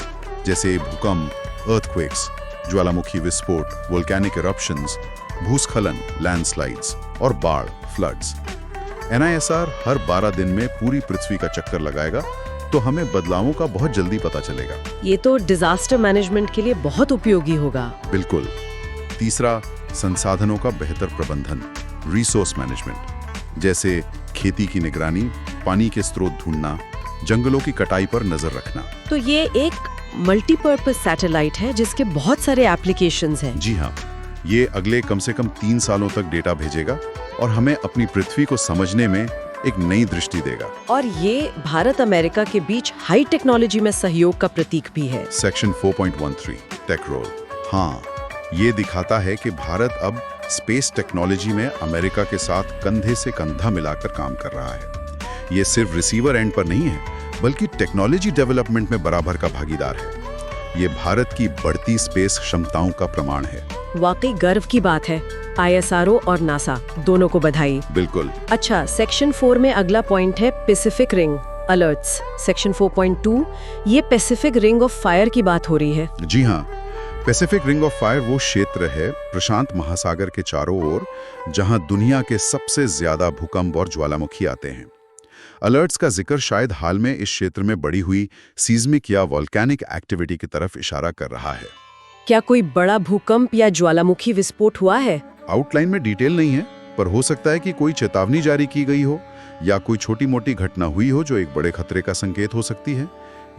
जैसे भूकंप, अर्थक्वेक्स, ज्वालामुखी विस्फोट, वोल्केनिक इरप्शंस, भूस्खलन, लैंडस्लाइड्स और बाढ़, फ्लड्स। NISR हर 12 दिन में पूरी पृथ्वी का चक्कर लगाएगा, तो हमें बदलावों का बहुत जल्दी पता चलेगा। ये तो डिजास्टर मैनेजमेंट के लिए बहुत उपयोगी होगा। बिल्कुल। तीसरा, संसाधनों का बेहतर प्रबंधन, रिसोर्स मैनेजमेंट, जैसे खेती की निगरानी, पानी के स्रोत ढूंढना, जंगलों की कटाई पर नजर रखना। तो ये एक मल्टीपर्पज सैटेलाइट है जिसके बहुत सारे एप्लीकेशंस हैं। जी हाँ, ये अगले कम से कम 3 सालों तक डेटा भेजेगा और हमें अपनी पृथ्वी को समझने में एक नई दृष्टि देगा। और ये भारत अमेरिका के बीच हाई टेक्नोलॉजी में सहयोग का प्रतीक भी है। Section 4.13 tech role. हाँ, ये दिखाता है कि भारत अब स्पेस टेक्नोलॉजी में अमेरिका के साथ कंधे से कंधा मिलाकर काम कर रहा है। ये सिर्फ रिसीवर एंड पर नहीं है, बल्कि टेक्नोलॉजी डेवलपमेंट में बराबर का भागीदार है। ये भारत की बढ़ती स्पेस क्षमताओं का प्रमाण है। वाकई गर्व की बात है। ISRO और नासा दोनों को बधाई। बिल्कुल। अच्छा, सेक्शन 4 में अगला पॉइंट है पैसिफिक रिंग अलर्ट्स। सेक्शन 4.2, ये पैसिफिक रिंग ऑफ फायर की बात हो रही है। जी हाँ, पैसिफिक रिंग ऑफ फायर वो क्षेत्र है प्रशांत महासागर के चारों ओर जहां दुनिया के सबसे ज्यादा भूकंप और ज्वालामुखी आते हैं। अलर्ट्स का जिक्र शायद हाल में इस क्षेत्र में बढ़ी हुई सीज्मिक या वोल्केनिक एक्टिविटी की तरफ इशारा कर रहा है। क्या कोई बड़ा भूकंप या ज्वालामुखी विस्फोट हुआ है? आउटलाइन में डिटेल नहीं है, पर हो सकता है कि कोई चेतावनी जारी की गई हो या कोई छोटी मोटी घटना हुई हो जो एक बड़े खतरे का संकेत हो सकती है।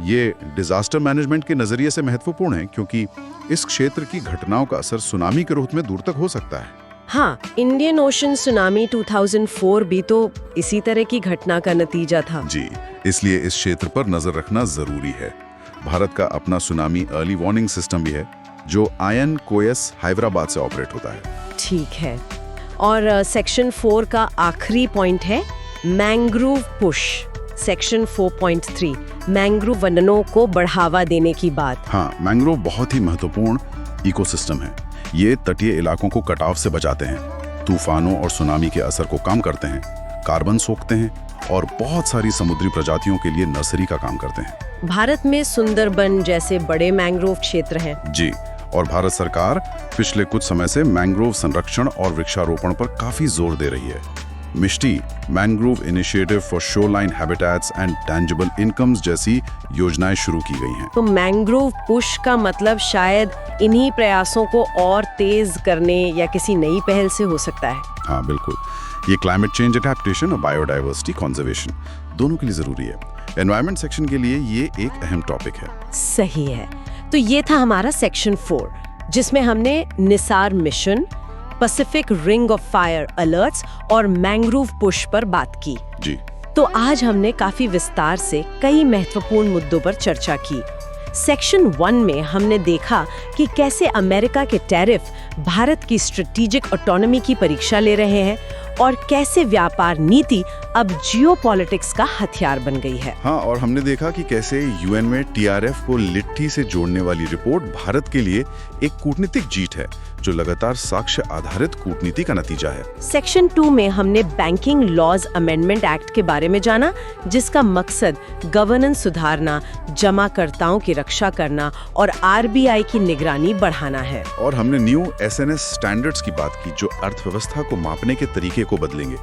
ये डिजास्टर मैनेजमेंट के नजरिए से महत्वपूर्ण है क्योंकि इस क्षेत्र की घटनाओं का असर सुनामी के रूप में दूर तक हो सकता है। हाँ, इंडियन ओशन सुनामी 2004 भी तो इसी तरह की घटना का नतीजा था। जी, इसलिए इस क्षेत्र पर नजर रखना जरूरी है। भारत का अपना सुनामी अर्ली वार्निंग सिस्टम भी है जो INCOS हैदराबाद से ऑपरेट होता है। ठीक है। और सेक्शन 4 का आखिरी पॉइंट है मैंग्रोव पुश। सेक्शन 4.3, मैंग्रोव वनों को बढ़ावा देने की बात। हाँ, मैंग्रोव बहुत ही महत्वपूर्ण इकोसिस्टम है। ये तटीय इलाकों को कटाव से बचाते हैं, तूफानों और सुनामी के असर को कम करते हैं, कार्बन सोखते हैं और बहुत सारी समुद्री प्रजातियों के लिए नर्सरी का काम करते हैं। भारत में सुंदरबन जैसे बड़े मैंग्रोव क्षेत्र हैं। जी, और भारत सरकार पिछले कुछ समय से मैंग्रोव संरक्षण और वृक्षारोपण पर काफी जोर दे रही है। MISHTI, mangrove initiative for shoreline habitats and tangible incomes जैसी योजनाएं शुरू की गई हैं। तो मैंग्रोव पुश का मतलब शायद इन्हीं प्रयासों को और तेज करने या किसी नई पहल से हो सकता है। हाँ बिल्कुल, ये क्लाइमेट चेंज एडेप्टेशन और बायोडाइवर्सिटी कंजर्वेशन दोनों के लिए जरूरी है। एनवायरनमेंट सेक्शन के लिए ये एक अहम टॉपिक है। सही है। तो ये था हमारा सेक्शन 4 जिसमें हमने Nisar mission, Pacific ring of fire alerts और मैंग्रोव पुश पर बात की। जी। तो आज हमने काफी विस्तार से कई महत्वपूर्ण मुद्दों पर चर्चा की। सेक्शन 1 में हमने देखा कि कैसे अमेरिका के टैरिफ भारत की स्ट्रेटेजिक ऑटोनॉमी की परीक्षा ले रहे हैं और कैसे व्यापार नीति अब जियोपॉलिटिक्स का हथियार बन गई है। हाँ, और हमने देखा कि कैसे UN में TRF को लिट्टी से जोड़ने वाली रिपोर्ट भारत के लिए एक कूटनीतिक जीत है जो लगातार साक्ष्य आधारित कूटनीति का नतीजा है। सेक्शन 2 में हमने बैंकिंग लॉज अमेंडमेंट एक्ट के बारे में जाना, जिसका मकसद गवर्नेंस सुधारना, जमाकर्ताओं की रक्षा करना और आरबीआई की निगरानी बढ़ाना है। और हमने न्यू एसएनएस स्टैंडर्ड्स की बात की, जो अर्थव्यवस्था को मापने के तरीके को बदलेंगे,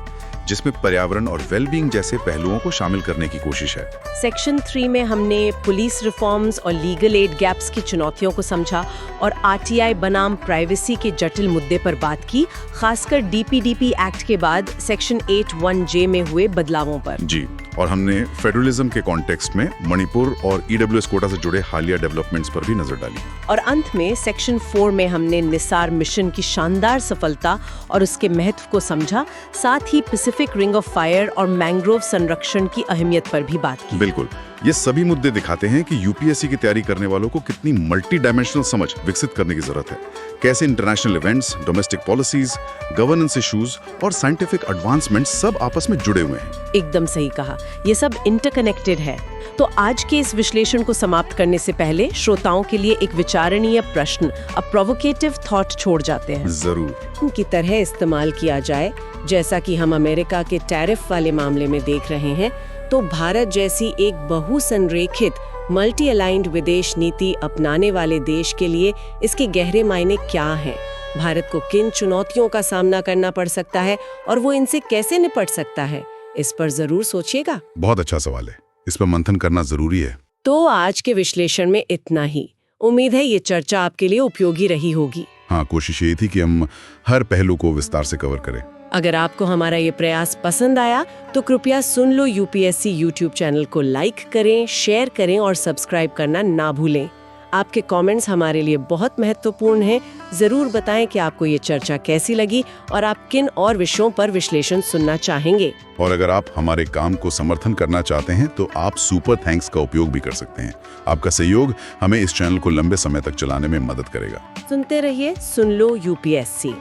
जिसमें पर्यावरण और वेलबींग जैसे पहलुओं को शामिल करने की कोशिश है। सेक्शन 3 में हमने पुलिस रिफॉर्म्स और लीगल एड गैप्स की चुनौतियों को समझा और आरटीआई बनाम प्राइवेसी के जटिल मुद्दे पर बात की, खासकर डीपीडीपी एक्ट के बाद सेक्शन 8(1)J में हुए बदलावों पर। जी, और हमने फेडरलिज्म के कॉन्टेक्स्ट में मणिपुर और ईडब्ल्यूएस कोटा से जुड़े हालिया डेवलपमेंट्स पर भी नजर डाली। और अंत में सेक्शन 4 में हमने निसार मिशन की शानदार सफलता और उसके महत्व को समझा, साथ ही पैसिफिक रिंग ऑफ फायर और मैंग्रोव संरक्षण की अहमियत पर भी बात की। बिल्कुल, ये सभी मुद्दे दिखाते हैं कि यूपीएससी की तैयारी करने वालों को कितनी मल्टी डायमेंशनल समझ विकसित करने की जरूरत है। कैसे international events, domestic policies, governance issues और साइंटिफिक एडवांसमेंट सब आपस में जुड़े हुए हैं। एकदम सही कहा, ये सब इंटरकनेक्टेड है। तो आज के इस विश्लेषण को समाप्त करने से पहले श्रोताओं के लिए एक विचारणीय प्रश्न, अ प्रोवोकेटिव थॉट छोड़ जाते हैं। जरूर। की तरह इस्तेमाल किया जाए, जैसा कि हम अमेरिका के टैरिफ वाले मामले में देख रहे हैं, तो भारत जैसी एक बहुसंरेखित मल्टी अलाइंड विदेश नीति अपनाने वाले देश के लिए इसके गहरे मायने क्या हैं? भारत को किन चुनौतियों का सामना करना पड़ सकता है और वो इनसे कैसे निपट सकता है? इस पर जरूर सोचिएगा। बहुत अच्छा सवाल है, इस पर मंथन करना जरूरी है। तो आज के विश्लेषण में इतना ही। उम्मीद है ये चर्चा आपके लिए उपयोगी रही होगी। हाँ, कोशिश यही थी कि हम हर पहलू को विस्तार से कवर करें। अगर आपको हमारा ये प्रयास पसंद आया तो कृपया सुन लो यूपीएससी यूट्यूब चैनल को लाइक करें, शेयर करें और सब्सक्राइब करना ना भूलें। आपके कमेंट्स हमारे लिए बहुत महत्वपूर्ण हैं। जरूर बताएं कि आपको ये चर्चा कैसी लगी और आप किन और विषयों पर विश्लेषण सुनना चाहेंगे। और अगर आप हमारे काम को समर्थन करना चाहते हैं तो आप सुपर थैंक्स का उपयोग भी कर सकते हैं। आपका सहयोग हमें इस चैनल को लंबे समय तक चलाने में मदद करेगा। सुनते रहिए सुन लो यूपीएससी।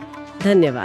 धन्यवाद।